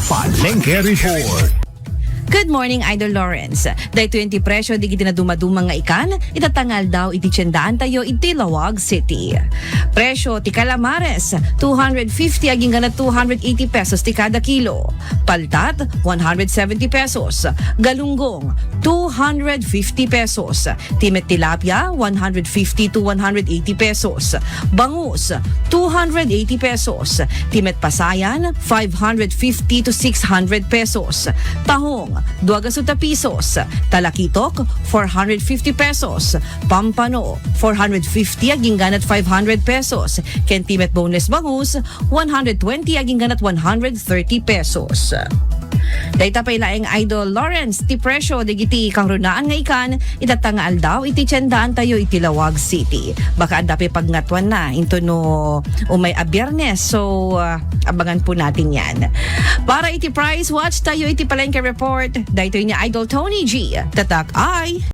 Palengke Report. Good morning, Idol Lawrence. Dahil 20 presyo di kita na dumadumang nga ikan, itatangal daw iti tiyendaan tayo iti Lawag City. Presyo ti calamares, 250 aging ganat 280 pesos ti kada kilo. Paltat, 170 pesos. Galunggong, 250 pesos. Timet tilapia, 150 to 180 pesos. Bangus, 280 pesos. Timet pasayan, 550 to 600 pesos. Tahong, 280 pesos. Talakitok, 450 pesos. Pampano, 450 aging ganat 500 pesos. Kentimet boneless bangus, 120 aging ganat 130 pesos. Dayta pay laeng Idol Lawrence, ti presyo digiti kang runaan nga ikan, itatangaal daw iti tiyendaan tayo iti Lawag City. Baka andapi pagngatwan na into no umay a Biyernes, so abangan po natin yan. Para iti price watch tayo iti Palengke Report, dayto ni Idol Tony G. Tatak ay